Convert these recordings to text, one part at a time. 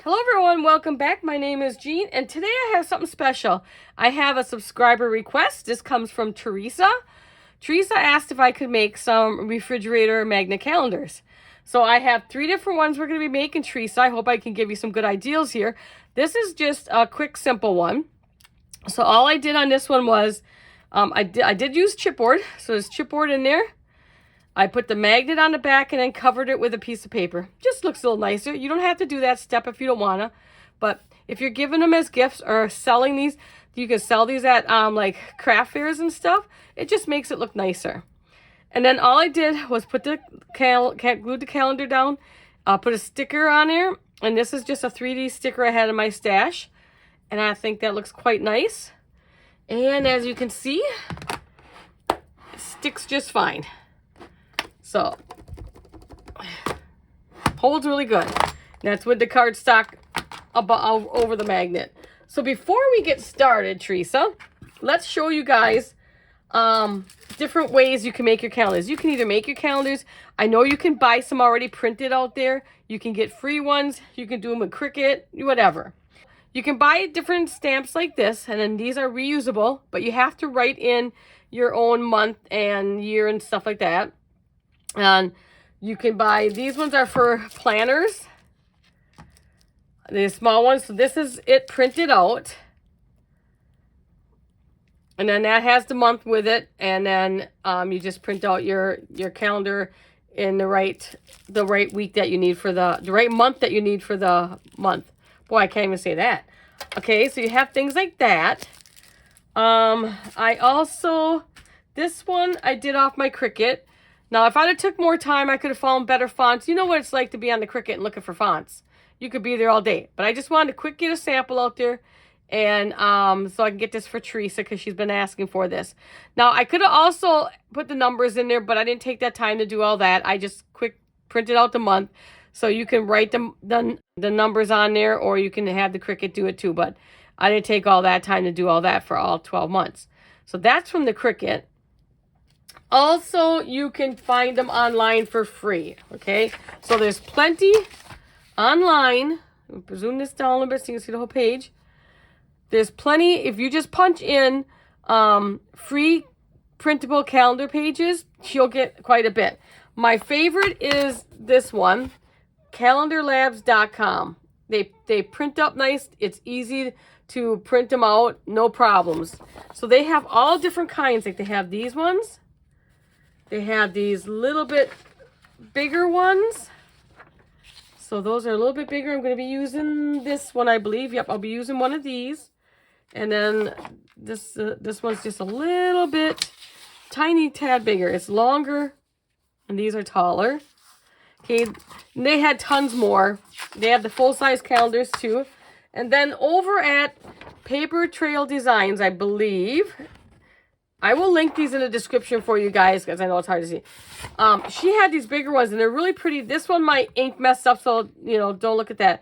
Hello everyone, welcome back. My name is Jean and today I have something special. I have a subscriber request. This comes from Teresa. Teresa asked if I could make some refrigerator magnet calendars. So I have 3 different ones we're going to be making, Teresa. I hope I can give you some good ideas here. This is just a quick, simple one. So all I did on this one was, I did use chipboard. So there's chipboard in there. I put the magnet on the back and then covered it with a piece of paper. Just looks a little nicer. You don't have to do that step if you don't want to. But if you're giving them as gifts or selling these, you can sell these at like craft fairs and stuff. It just makes it look nicer. And then all I did was put the glued the calendar down, put a sticker on there. And this is just a 3D sticker I had in my stash. And I think that looks quite nice. And as you can see, it sticks just fine. So, holds really good. That's with the cardstock over the magnet. So before we get started, Teresa, let's show you guys different ways you can make your calendars. You can either make your calendars. I know you can buy some already printed out there. You can get free ones. You can do them with Cricut, whatever. You can buy different stamps like this, and then these are reusable, but you have to write in your own month and year and stuff like that. And you can buy, these ones are for planners, the small ones. So this is it printed out. And then that has the month with it. And then you just print out your calendar in the right week that you need for the right month that you need for the month. Boy, I can't even say that. Okay, so you have things like that. I also, this one I did off my Cricut. Now, if I'd have took more time, I could have found better fonts. You know what it's like to be on the Cricut and looking for fonts. You could be there all day. But I just wanted to quick get a sample out there. And so I can get this for Teresa because she's been asking for this. Now, I could have also put the numbers in there, but I didn't take that time to do all that. I just quick printed out the month. So you can write the numbers on there, or you can have the Cricut do it too. But I didn't take all that time to do all that for all 12 months. So that's from the Cricut. Also, you can find them online for free, okay? So there's plenty online. I'll zoom this down a little bit so you can see the whole page. There's plenty. If you just punch in free printable calendar pages, you'll get quite a bit. My favorite is this one, calendarlabs.com. They print up nice. It's easy to print them out, no problems. So they have all different kinds. Like they have these ones. They have these little bit bigger ones. So those are a little bit bigger. I'm going to be using this one, I believe. Yep, I'll be using one of these. And then this one's just a little bit, tiny tad bigger. It's longer, and these are taller. Okay, and they had tons more. They have the full-size calendars too. And then over at Paper Trail Designs, I believe, I will link these in the description for you guys because I know it's hard to see. She had these bigger ones and they're really pretty. This one, my ink messed up, so don't look at that.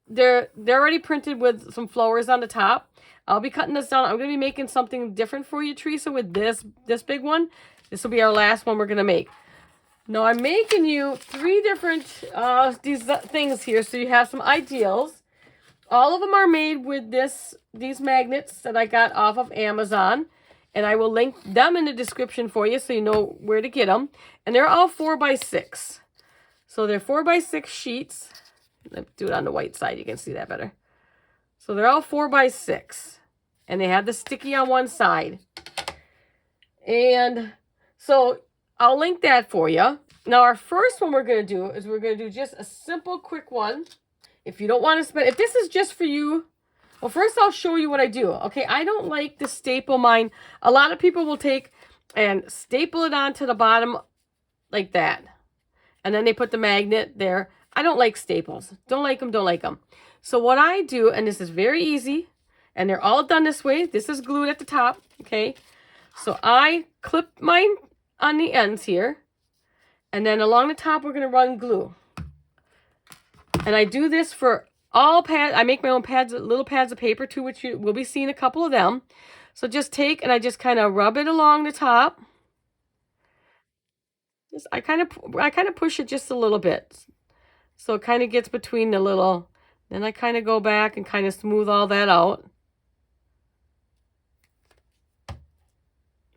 They're already printed with some flowers on the top. I'll be cutting this down. I'm going to be making something different for you, Teresa, with this big one. This will be our last one we're going to make. Now, I'm making you 3 different these things here so you have some ideals. All of them are made with these magnets that I got off of Amazon. And I will link them in the description for you so you know where to get them. And they're all 4x6. So they're 4x6 sheets. Let's do it on the white side. You can see that better. So they're all 4x6. And they have the sticky on one side. And so I'll link that for you. Now our first one we're going to do is we're going to do just a simple quick one. If you don't want to spend, if this is just for you, well, first I'll show you what I do. Okay, I don't like to staple mine. A lot of people will take and staple it onto the bottom like that. And then they put the magnet there. I don't like staples. Don't like them, don't like them. So what I do, and this is very easy, and they're all done this way. This is glued at the top, okay? So I clip mine on the ends here. And then along the top, we're going to run glue. And I do this for all pads. I make my own pads, little pads of paper too, which you will be seeing a couple of them. So just take and I just kind of rub it along the top. I kind of push it just a little bit. So it kind of gets between the Then I kind of go back and kind of smooth all that out.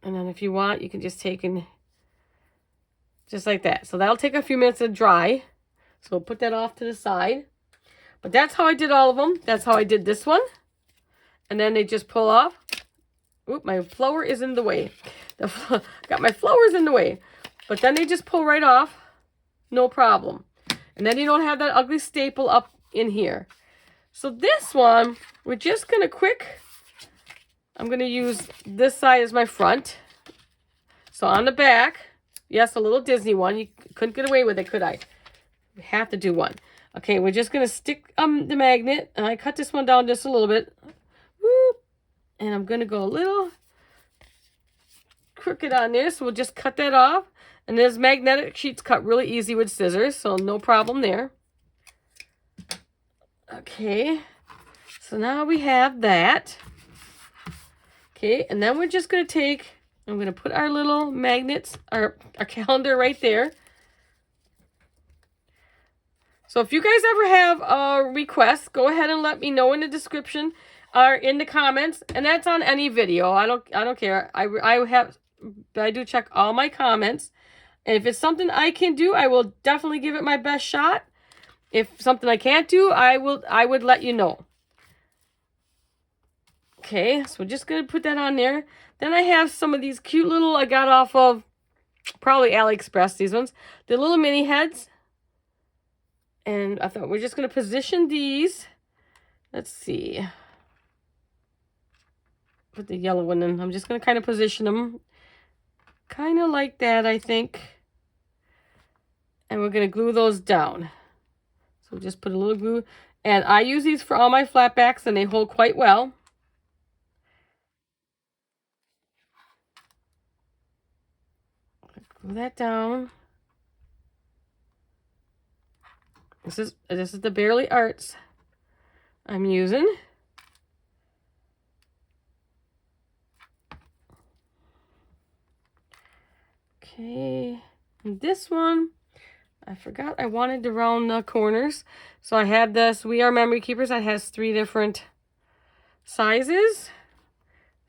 And then if you want, you can just take and just like that. So that'll take a few minutes to dry. So we'll put that off to the side. But that's how I did all of them. That's how I did this one. And then they just pull off. Oop, my flower is in the way. Got my flowers in the way. But then they just pull right off. No problem. And then you don't have that ugly staple up in here. So this one, we're just going to I'm going to use this side as my front. So on the back, yes, a little Disney one. You couldn't get away with it, could I? We have to do one. Okay, we're just going to stick the magnet. And I cut this one down just a little bit. Whoop. And I'm going to go a little crooked on there. So we'll just cut that off. And this magnetic sheet's cut really easy with scissors. So no problem there. Okay. So now we have that. Okay. And then we're just going to I'm going to put our little magnets, our calendar right there. So if you guys ever have a request, go ahead and let me know in the description or in the comments, and that's on any video. I don't care. I do check all my comments, and if it's something I can do, I will definitely give it my best shot. If something I can't do, I would let you know. Okay, so we're just gonna put that on there. Then I have some of these cute little I got off of probably AliExpress. These ones, the little mini heads. And I thought we're just going to position these. Let's see. Put the yellow one in. I'm just going to kind of position them. Kind of like that, I think. And we're going to glue those down. So just put a little glue. And I use these for all my flat backs, and they hold quite well. Glue that down. This is the Barely Arts I'm using. Okay, and this one, I forgot I wanted to round the corners. So I had this We Are Memory Keepers that has 3 different sizes.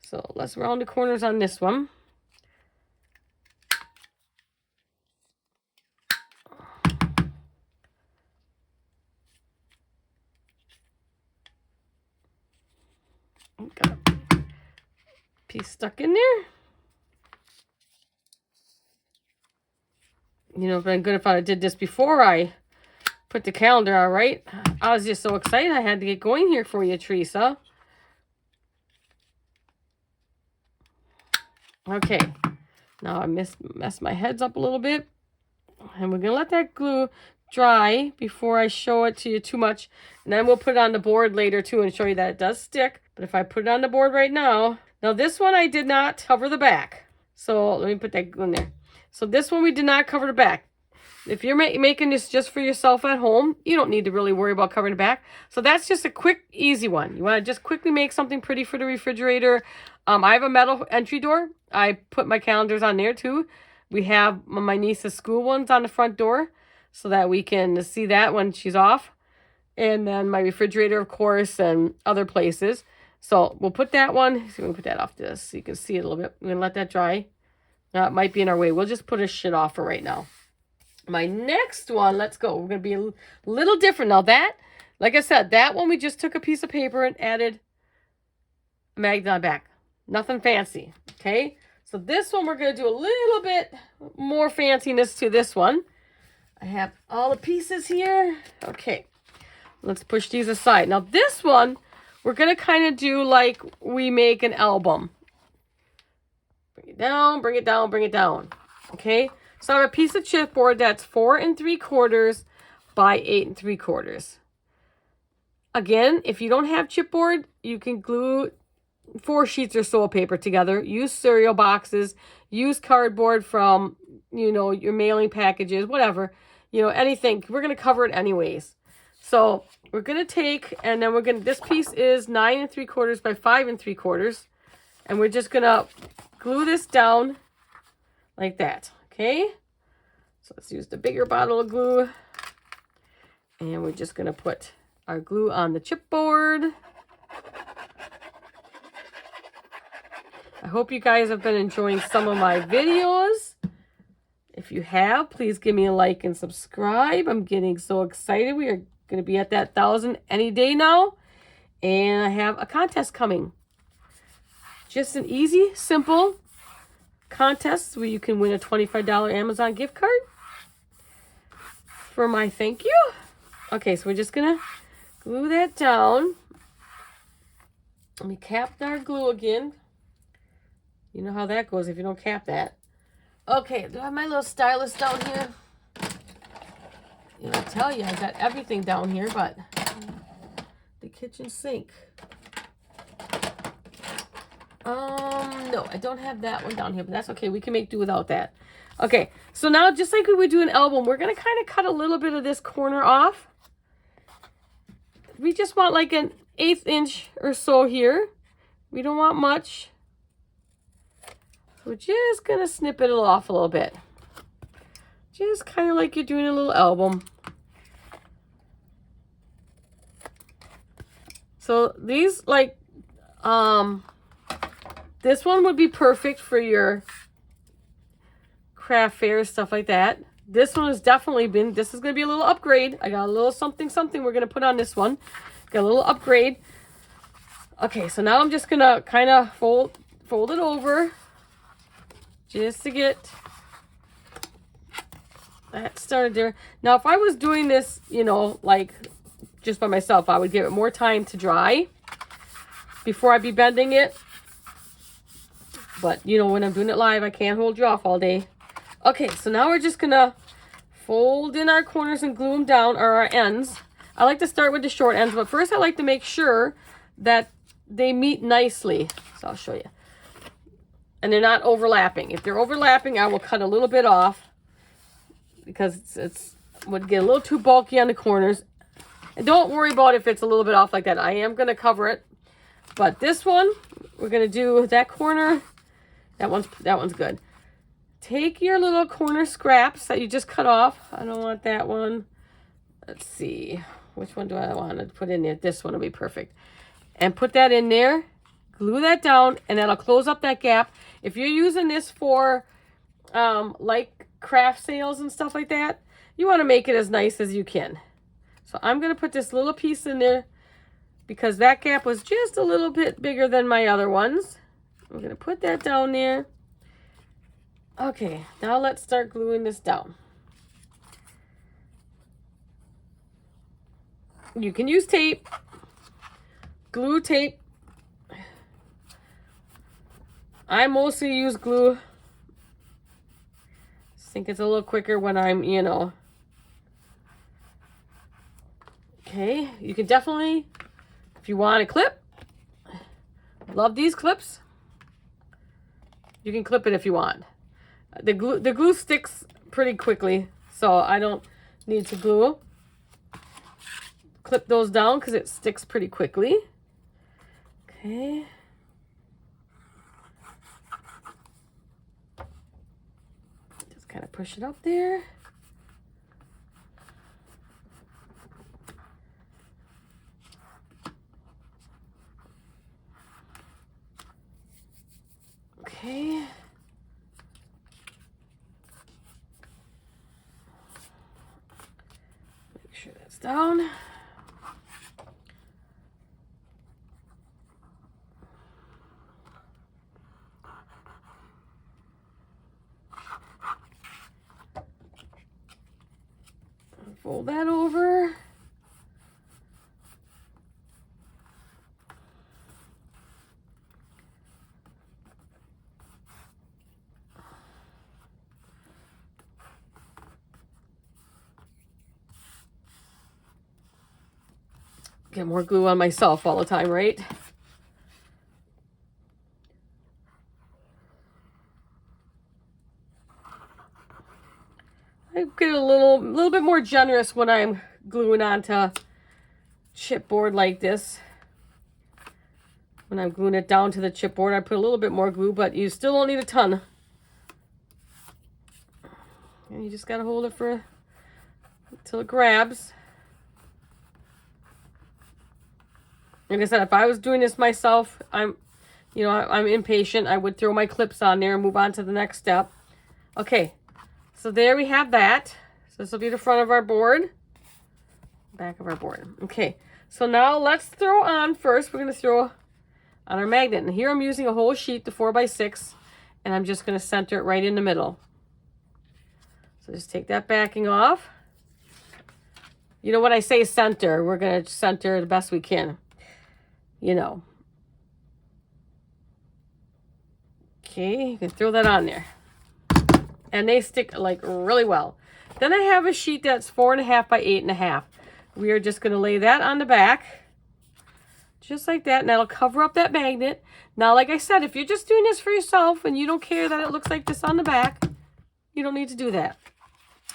So let's round the corners on this one. Got a piece stuck in there. You know, it'd been good if I did this before I put the calendar on, right? I was just so excited I had to get going here for you, Teresa. Okay. Now I messed my heads up a little bit. And we're going to let that glue dry before I show it to you too much. And then we'll put it on the board later too and show you that it does stick. But if I put it on the board right now. Now this one I did not cover the back. So let me put that glue in there. So this one we did not cover the back. If you're making this just for yourself at home, you don't need to really worry about covering the back. So that's just a quick, easy one. You want to just quickly make something pretty for the refrigerator. I have a metal entry door. I put my calendars on there too. We have my niece's school ones on the front door so that we can see that when she's off. And then my refrigerator, of course, and other places. So we'll put that one. So we can put that off this so you can see it a little bit. We're going to let that dry. It might be in our way. We'll just put a shit off for right now. My next one, let's go. We're going to be a little different. Now that, like I said, that one we just took a piece of paper and added a magnet on back. Nothing fancy, okay? So this one we're going to do a little bit more fanciness to this one. I have all the pieces here. Okay, let's push these aside. Now this one, we're going to kind of do like we make an album. Bring it down, bring it down, bring it down. Okay, so I have a piece of chipboard that's 4 3/4 by 8 3/4. Again, if you don't have chipboard, you can glue 4 sheets or so of paper together. Use cereal boxes. Use cardboard from, you know, your mailing packages, whatever. You know, anything. We're going to cover it anyways. So we're going to take, and then we're going to, this piece is 9 3/4 by 5 3/4. And we're just going to glue this down like that. Okay. So let's use the bigger bottle of glue. And we're just going to put our glue on the chipboard. I hope you guys have been enjoying some of my videos. If you have, please give me a like and subscribe. I'm getting so excited. We are going to be at that 1,000 any day now. And I have a contest coming. Just an easy, simple contest where you can win a $25 Amazon gift card for my thank you. Okay, so we're just going to glue that down. Let me cap our glue again. You know how that goes if you don't cap that. Okay, do I have my little stylus down here? I tell you, I got everything down here, but the kitchen sink. No, I don't have that one down here, but that's okay. We can make do without that. Okay, so now just like we would do an album, we're going to kind of cut a little bit of this corner off. We just want like an 1/8 inch or so here. We don't want much. We're just going to snip it off a little bit. Just kind of like you're doing a little album. So these like, this one would be perfect for your craft fairs, stuff like that. This one has definitely been, this is going to be a little upgrade. I got a little something we're going to put on this one. Got a little upgrade. Okay, so now I'm just going to kind of fold it over. Just to get that started there. Now, if I was doing this, like just by myself, I would give it more time to dry before I'd be bending it. But, when I'm doing it live, I can't hold you off all day. Okay, so now we're just going to fold in our corners and glue them down, or our ends. I like to start with the short ends, but first I like to make sure that they meet nicely. So I'll show you. And they're not overlapping. If they're overlapping, I will cut a little bit off because it would get a little too bulky on the corners. And don't worry about if it's a little bit off like that. I am going to cover it. But this one, we're going to do that corner. That one's good. Take your little corner scraps that you just cut off. I don't want that one. Let's see. Which one do I want to put in there? This one will be perfect. And put that in there. Glue that down, and that'll close up that gap. If you're using this for like craft sales and stuff like that, you want to make it as nice as you can. So I'm going to put this little piece in there because that gap was just a little bit bigger than my other ones. We're going to put that down there. Okay, now let's start gluing this down. You can use tape, glue tape. I mostly use glue. I think it's a little quicker when I'm, Okay, you can definitely, if you want a clip, love these clips. You can clip it if you want. The glue sticks pretty quickly, so I don't need to glue. Clip those down because it sticks pretty quickly. Okay. Kind of push it up there. Okay. Make sure that's down. Fold that over. Get more glue on myself all the time, right? I get a little bit more generous when I'm gluing onto chipboard like this. When I'm gluing it down to the chipboard, I put a little bit more glue, but you still don't need a ton. And you just gotta hold it until it grabs. Like I said, if I was doing this myself, I'm impatient. I would throw my clips on there and move on to the next step. Okay, so there we have that. So this will be the front of our board, back of our board. Okay, so now let's throw on first. We're going to throw on our magnet. And here I'm using a whole sheet, the 4x6, and I'm just going to center it right in the middle. So just take that backing off. You know, when I say center, we're going to center the best we can. You know. Okay, you can throw that on there. And they stick like really well. Then I have a sheet that's 4.5 by 8.5. We are just going to lay that on the back. Just like that. And that'll cover up that magnet. Now, like I said, if you're just doing this for yourself and you don't care that it looks like this on the back, you don't need to do that.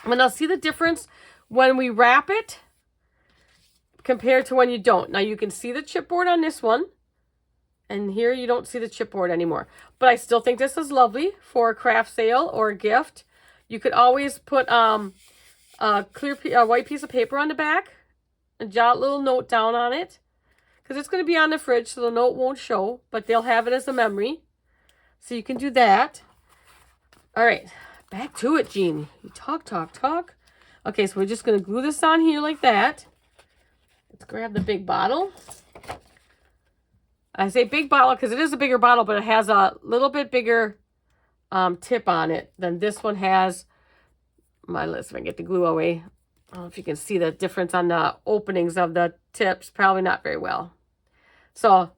And I'll see the difference when we wrap it compared to when you don't. Now, you can see the chipboard on this one. And here you don't see the chipboard anymore. But I still think this is lovely for a craft sale or a gift. You could always put a white piece of paper on the back and jot a little note down on it. Because it's going to be on the fridge, so the note won't show. But they'll have it as a memory. So you can do that. All right. Back to it, Jean. You talk. Okay, so we're just going to glue this on here like that. Let's grab the big bottle. I say big bottle because it is a bigger bottle, but it has a little bit bigger tip on it than this one has. Let's see if I can get the glue away. I don't know if you can see the difference on the openings of the tips. Probably not very well. So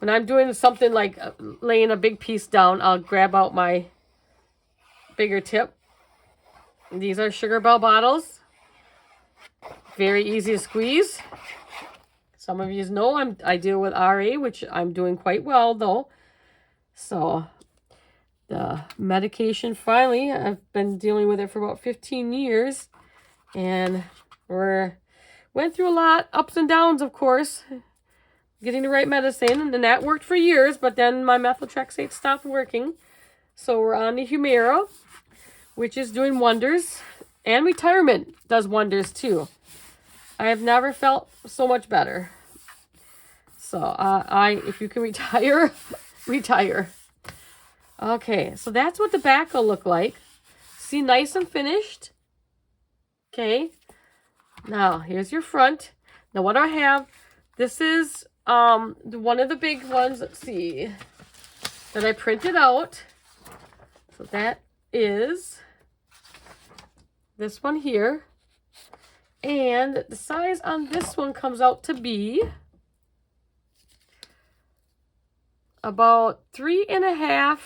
when I'm doing something like laying a big piece down, I'll grab out my bigger tip. These are Sugar Bell bottles. Very easy to squeeze. Some of you know I deal with RA, which I'm doing quite well though. So the medication, finally, I've been dealing with it for about 15 years. And went through a lot, ups and downs, of course, getting the right medicine. And that worked for years, but then my methotrexate stopped working. So we're on the Humira, which is doing wonders. And retirement does wonders too. I have never felt so much better. So if you can retire, retire. Okay, so that's what the back will look like. See, nice and finished. Okay, now here's your front. Now what do I have? This is one of the big ones, let's see, that I printed out. So that is this one here. And the size on this one comes out to be about 3.5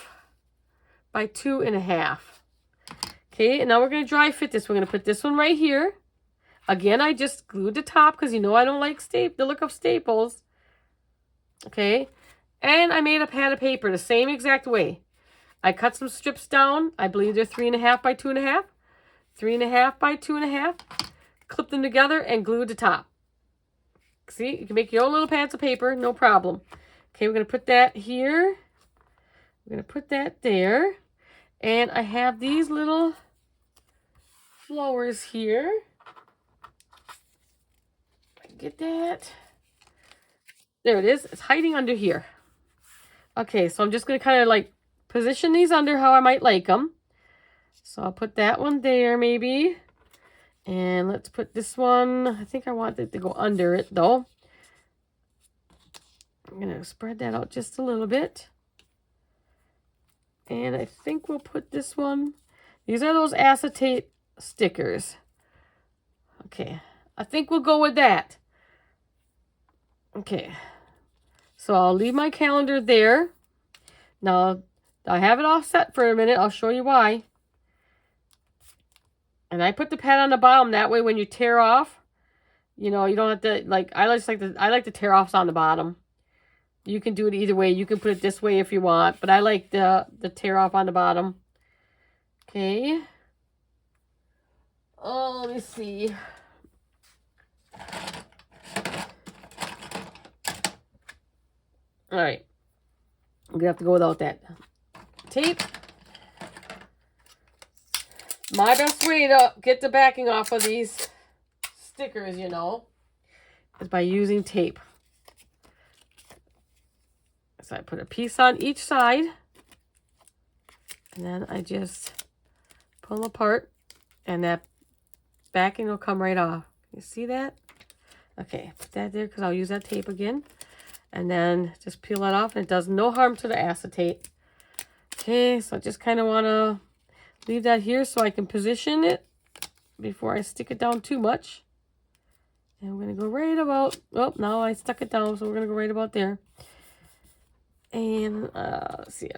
by 2.5. Okay, and now we're going to dry fit this. We're going to put this one right here. Again, I just glued the top because you know I don't like the look of staples. Okay, and I made a pad of paper the same exact way. I cut some strips down. I believe they're 3.5 by 2.5. 3.5 by 2.5. Clip them together and glue the top. See, you can make your own little pads of paper, no problem. Okay, we're going to put that here. We're going to put that there. And I have these little flowers here. Get that. There it is. It's hiding under here. Okay, so I'm just going to kind of like position these under how I might like them. So I'll put that one there maybe. And let's put this one. I think I want it to go under it though. I'm going to spread that out just a little bit. And I think we'll put this one. These are those acetate stickers. Okay. I think we'll go with that. Okay. So I'll leave my calendar there. Now, I have it all set for a minute. I'll show you why. And I put the pad on the bottom. That way when you tear off, you know, you don't have to, like, I like the tear offs on the bottom. You can do it either way. You can put it this way if you want. But I like the tear off on the bottom. Okay. Oh, let me see. All right. I'm going to have to go without that tape. My best way to get the backing off of these stickers, you know, is by using tape. So I put a piece on each side. And then I just pull them apart. And that backing will come right off. You see that? Okay, put that there because I'll use that tape again. And then just peel that off, and it does no harm to the acetate. Okay, so I just kind of want to leave that here so I can position it before I stick it down too much. And we're going to go right about, oh, now I stuck it down, so we're going to go right about there. And let's see.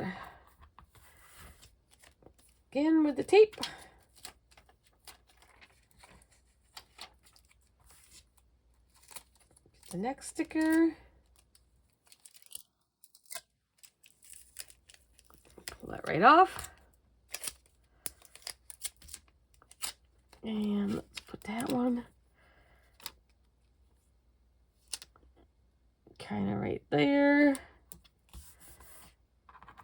Again with the tape. The next sticker. Pull that right off. And let's put that one kind of right there.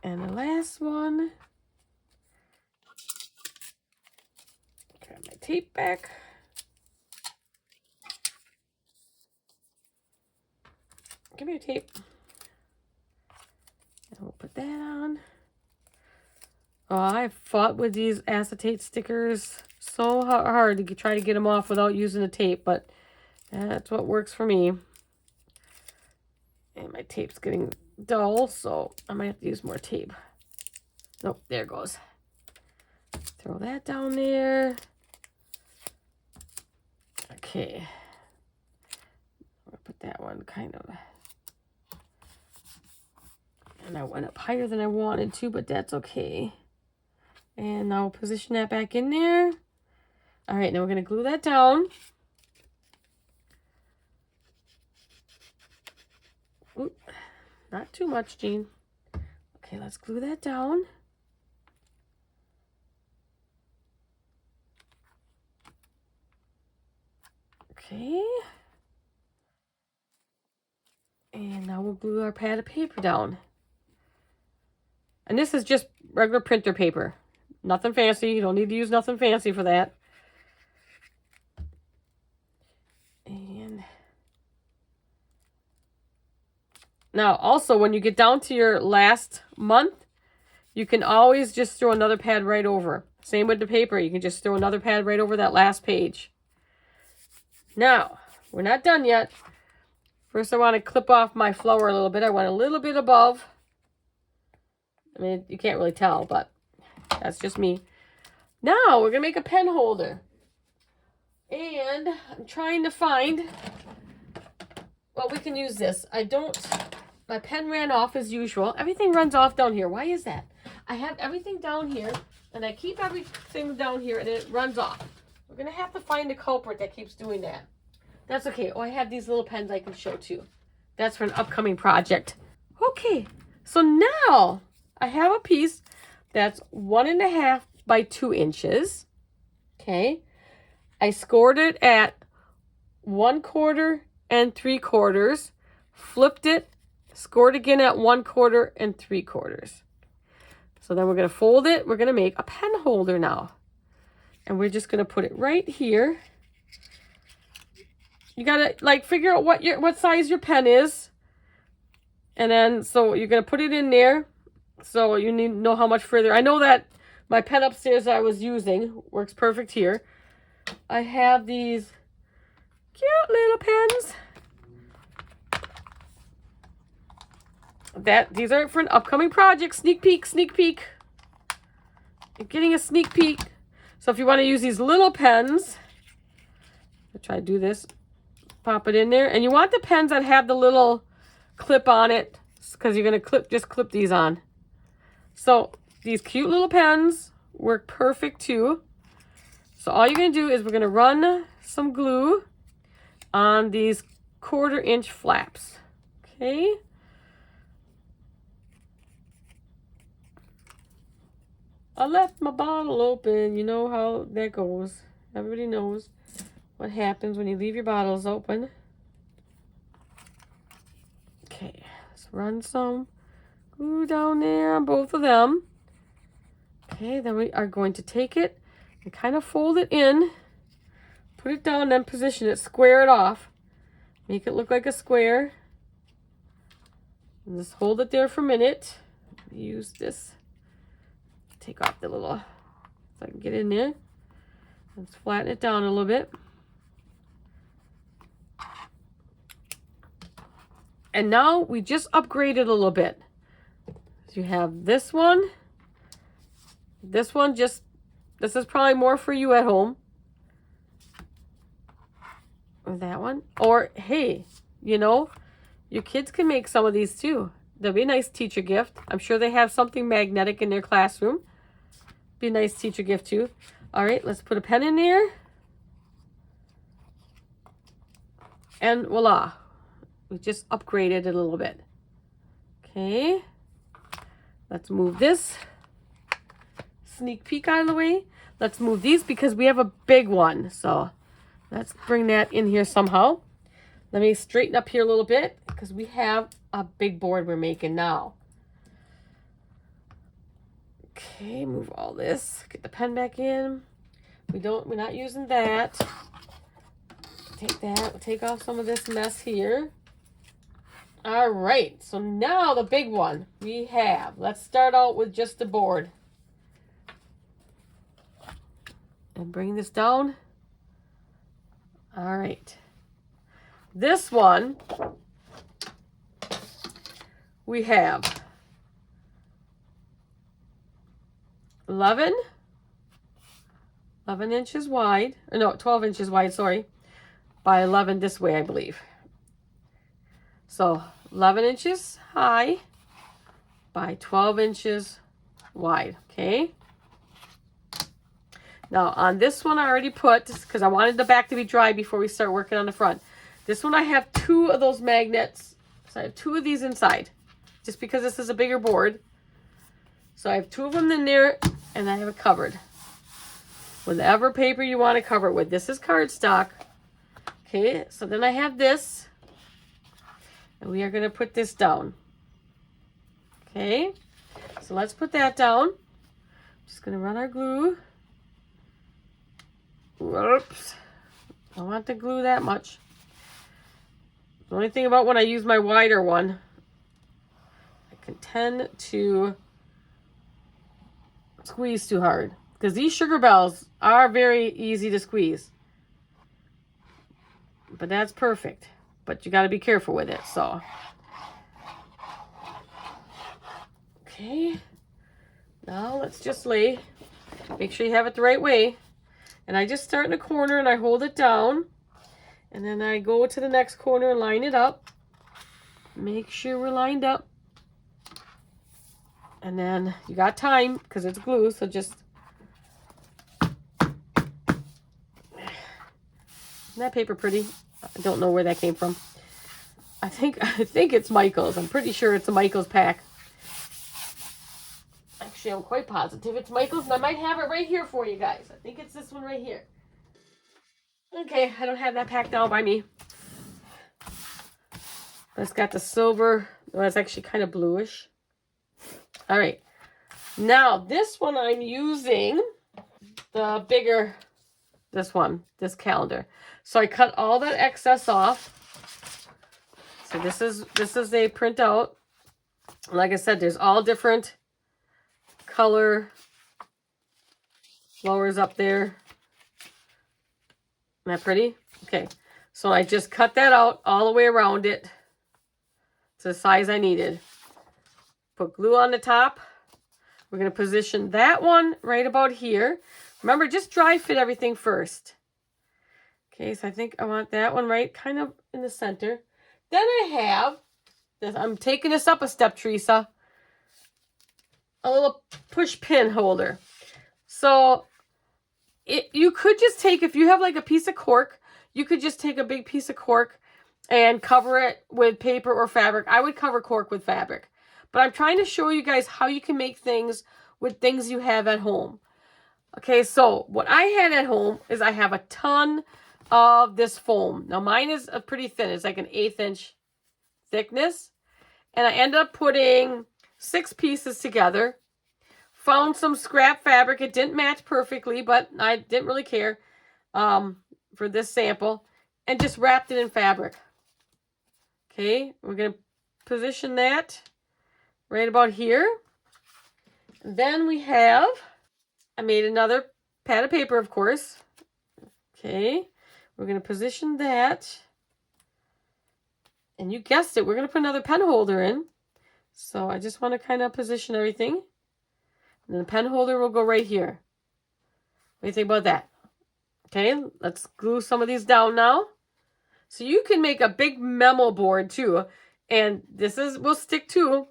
And the last one. Grab my tape back. Give me your tape. And we'll put that on. Oh, I fought with these acetate stickers so hard to try to get them off without using the tape, but that's what works for me. And my tape's getting dull, so I might have to use more tape. Nope, there it goes. Throw that down there. Okay. I'm gonna put that one kind of... And I went up higher than I wanted to, but that's okay. And now position that back in there. All right, now we're going to glue that down. Oop, not too much, Jean. Okay, let's glue that down. Okay. And now we'll glue our pad of paper down. And this is just regular printer paper. Nothing fancy. You don't need to use nothing fancy for that. And now also when you get down to your last month, you can always just throw another pad right over. Same with the paper. You can just throw another pad right over that last page. Now, we're not done yet. First I want to clip off my flower a little bit. I want a little bit above. I mean, you can't really tell, but that's just me. Now, we're going to make a pen holder. And I'm trying to find... Well, we can use this. My pen ran off as usual. Everything runs off down here. Why is that? I have everything down here, and I keep everything down here, and it runs off. We're going to have to find the culprit that keeps doing that. That's okay. Oh, I have these little pens I can show too. That's for an upcoming project. Okay, so now... I have a piece that's 1.5 by 2 inches. Okay. I scored it at 1/4 and 3/4. Flipped it. Scored again at 1/4 and 3/4. So then we're going to fold it. We're going to make a pen holder now. And we're just going to put it right here. You got to like figure out what size your pen is. And then so you're going to put it in there. So you need to know how much further. I know that my pen upstairs that I was using works perfect here. I have these cute little pens. These are for an upcoming project. Sneak peek, sneak peek. You're getting a sneak peek. So if you want to use these little pens, I'll try to do this. Pop it in there. And you want the pens that have the little clip on it, because you're going to just clip these on. So these cute little pens work perfect too. So all you're going to do is we're going to run some glue on these 1/4 inch flaps. Okay. I left my bottle open. You know how that goes. Everybody knows what happens when you leave your bottles open. Okay, let's run some glue down there on both of them. Okay, then we are going to take it and kind of fold it in, put it down, then position it, square it off, make it look like a square. And just hold it there for a minute. Use this. Take off the little, so I can get in there. Let's flatten it down a little bit. And now we just upgraded a little bit. So you have this one. This one this is probably more for you at home. Or that one. Or, hey, you know, your kids can make some of these too. They'll be a nice teacher gift. I'm sure they have something magnetic in their classroom. Be a nice teacher gift too. All right, let's put a pen in there. And voila. We just upgraded it a little bit. Okay. Let's move this sneak peek out of the way. Let's move these because we have a big one. So let's bring that in here somehow. Let me straighten up here a little bit because we have a big board we're making now. Okay, move all this. Get the pen back in. We're not using that. Take that. We'll take off some of this mess here. All right, so now the big one we have. Let's start out with just the board. And bring this down. All right. This one, we have 11 inches wide. No, 12 inches wide, sorry. By 11 this way, I believe. So 11 inches high by 12 inches wide, okay? Now on this one I already put, because I wanted the back to be dry before we start working on the front. This one I have 2 of those magnets. So I have 2 of these inside, just because this is a bigger board. So I have 2 of them in there, and I have it covered. Whatever paper you want to cover it with. This is cardstock. Okay, so then I have this. And we are going to put this down. Okay, so let's put that down. Just going to run our glue. Whoops. I don't want to glue that much. The only thing about when I use my wider one, I can tend to squeeze too hard. Because these sugar bells are very easy to squeeze. But that's perfect. But you got to be careful with it, so. Okay. Now let's just lay. Make sure you have it the right way. And I just start in a corner and I hold it down. And then I go to the next corner and line it up. Make sure we're lined up. And then you got time because it's glue, so just. Isn't that paper pretty? I don't know where that came from. I think it's Michael's. I'm pretty sure it's a Michael's pack. Actually, I'm quite positive it's Michael's, and I might have it right here for you guys. I think it's this one right here. Okay, I don't have that pack down by me. But it's got the silver. Well, it's actually kind of bluish. All right. Now, this one I'm using the bigger, this calendar. So I cut all that excess off. So this is a printout. Like I said, there's all different color flowers up there. Isn't that pretty? Okay. So I just cut that out all the way around it to the size I needed. Put glue on the top. We're going to position that one right about here. Remember, just dry fit everything first. Okay, so I think I want that one right kind of in the center. Then I have this. I'm taking this up a step, Teresa. A little push pin holder. So you could just take, if you have like a piece of cork, you could just take a big piece of cork and cover it with paper or fabric. I would cover cork with fabric. But I'm trying to show you guys how you can make things with things you have at home. Okay, so what I had at home is I have a ton of this foam. Now mine is pretty thin. It's like an 1/8 inch thickness. And I ended up putting 6 pieces together. Found some scrap fabric. It didn't match perfectly, but I didn't really care for this sample. And just wrapped it in fabric. Okay, we're going to position that right about here. And then we have, I made another pad of paper, of course. Okay, we're going to position that. And you guessed it, we're going to put another pen holder in. So I just want to kind of position everything. And then the pen holder will go right here. What do you think about that? Okay, let's glue some of these down now. So you can make a big memo board too. And this will stick to.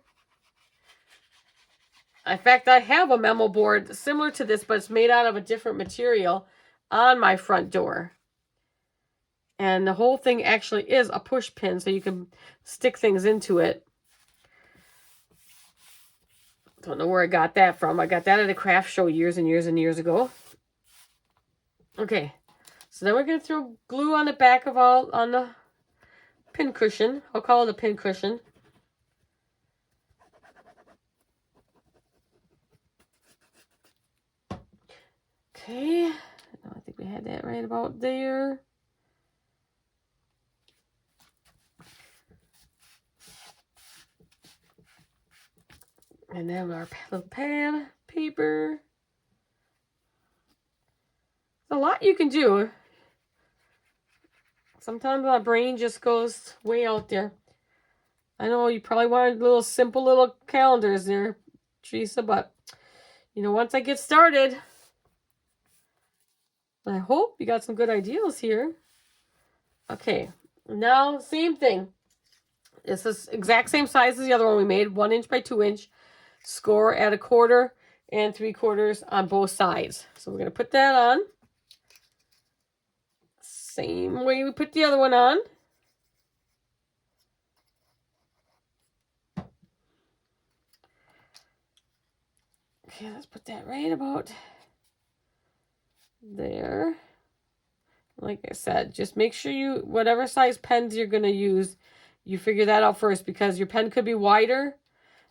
In fact, I have a memo board similar to this, but it's made out of a different material on my front door. And the whole thing actually is a push pin, so you can stick things into it. Don't know where I got that from. I got that at a craft show years and years and years ago. Okay, so then we're going to throw glue on the back of on the pin cushion. I'll call it a pin cushion. Okay, I think we had that right about there. And then our little pad paper. There's a lot you can do. Sometimes my brain just goes way out there. I know you probably wanted little simple little calendars there, Teresa, but you know, once I get started, I hope you got some good ideas here. Okay, now same thing. This is exact same size as the other one we made, 1 inch by 2 inch. Score at 1/4 and 3/4 on both sides. So we're going to put that on. Same way we put the other one on. Okay, let's put that right about there. Like I said, just make sure whatever size pens you're going to use, you figure that out first, because your pen could be wider.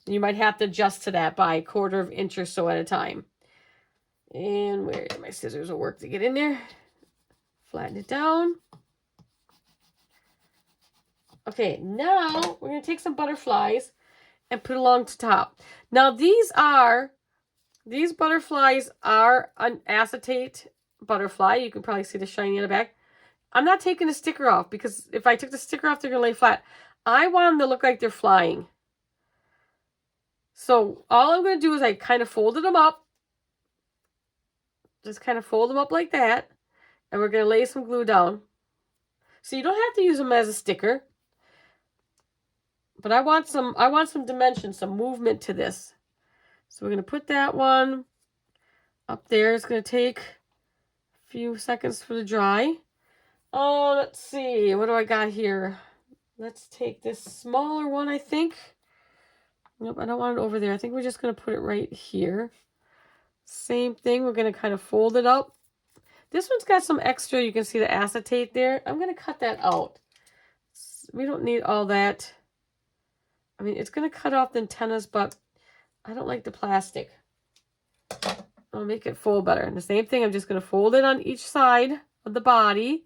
And you might have to adjust to that by 1/4 inch or so at a time. And where my scissors will work to get in there. Flatten it down. Okay, now we're going to take some butterflies and put along the top. Now these butterflies are an acetate butterfly. You can probably see the shiny in the back. I'm not taking the sticker off, because if I took the sticker off, they're going to lay flat. I want them to look like they're flying. So all I'm going to do is I kind of folded them up. Just kind of fold them up like that. And we're going to lay some glue down. So you don't have to use them as a sticker. But I want some dimension, some movement to this. So we're going to put that one up there. It's going to take a few seconds for the dry. Oh, let's see. What do I got here? Let's take this smaller one, I think. Nope, I don't want it over there. I think we're just going to put it right here. Same thing. We're going to kind of fold it up. This one's got some extra. You can see the acetate there. I'm going to cut that out. We don't need all that. I mean, it's going to cut off the antennas, but I don't like the plastic. I'll make it fold better. And the same thing, I'm just going to fold it on each side of the body.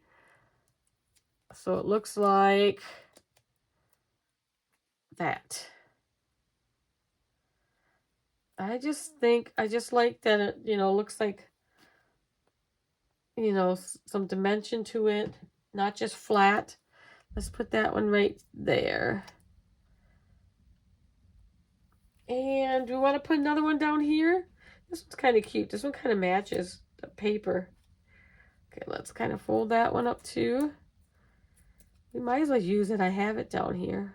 So it looks like that. I just like that it, looks like, some dimension to it, not just flat. Let's put that one right there. And do we want to put another one down here? This one's kind of cute. This one kind of matches the paper. Okay, let's kind of fold that one up too. We might as well use it. I have it down here.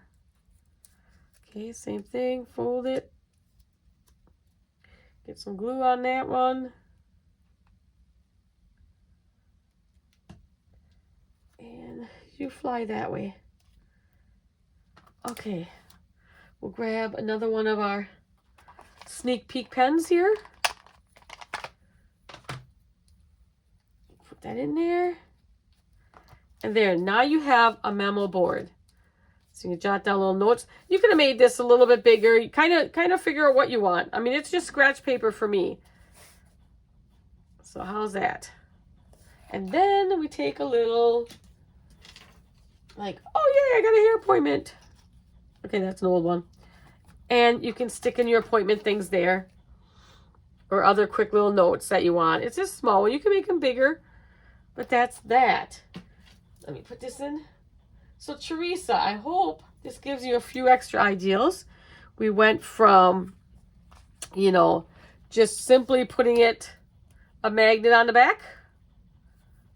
Okay, same thing. Fold it. Get some glue on that one. And you fly that way. Okay. We'll grab another one of our sneak peek pens here. Put that in there. And there, now you have a memo board. So you can jot down little notes. You could have made this a little bit bigger. You kind of figure out what you want. I mean, it's just scratch paper for me. So how's that? And then we take a little, like, oh yeah, I got a hair appointment. Okay, that's an old one. And you can stick in your appointment things there, or other quick little notes that you want. It's just small one. You can make them bigger, but that's that. Let me put this in. So Teresa, I hope this gives you a few extra ideas. We went from, you know, just simply putting a magnet on the back,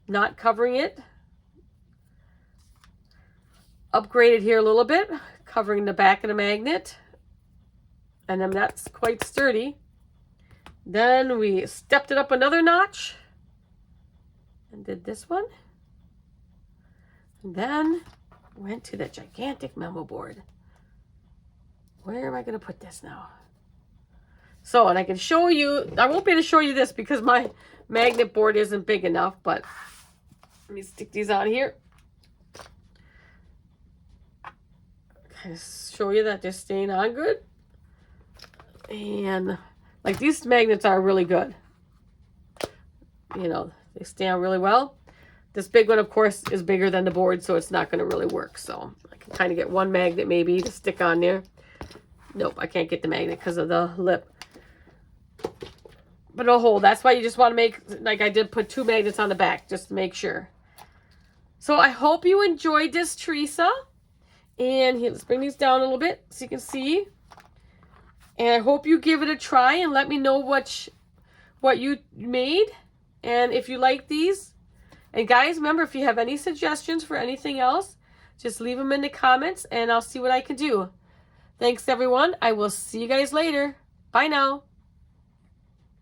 not covering it. Upgraded here a little bit, covering the back of the magnet. And then that's quite sturdy. Then we stepped it up another notch and did this one. And then went to the gigantic memo board. Where am I going to put this now? So, and I can show you, I won't be able to show you this because my magnet board isn't big enough, but let me stick these on here. Kind of show you that they're staying on good. And like these magnets are really good. You know, they stay on really well. This big one, of course, is bigger than the board, so it's not going to really work. So I can kind of get one magnet maybe to stick on there. Nope, I can't get the magnet because of the lip. But it'll hold. That's why you just want to make, like I did, put 2 magnets on the back just to make sure. So I hope you enjoyed this, Teresa. And here, let's bring these down a little bit so you can see. And I hope you give it a try and let me know what you made and if you like these. And guys, remember, if you have any suggestions for anything else, just leave them in the comments and I'll see what I can do. Thanks, everyone. I will see you guys later. Bye now.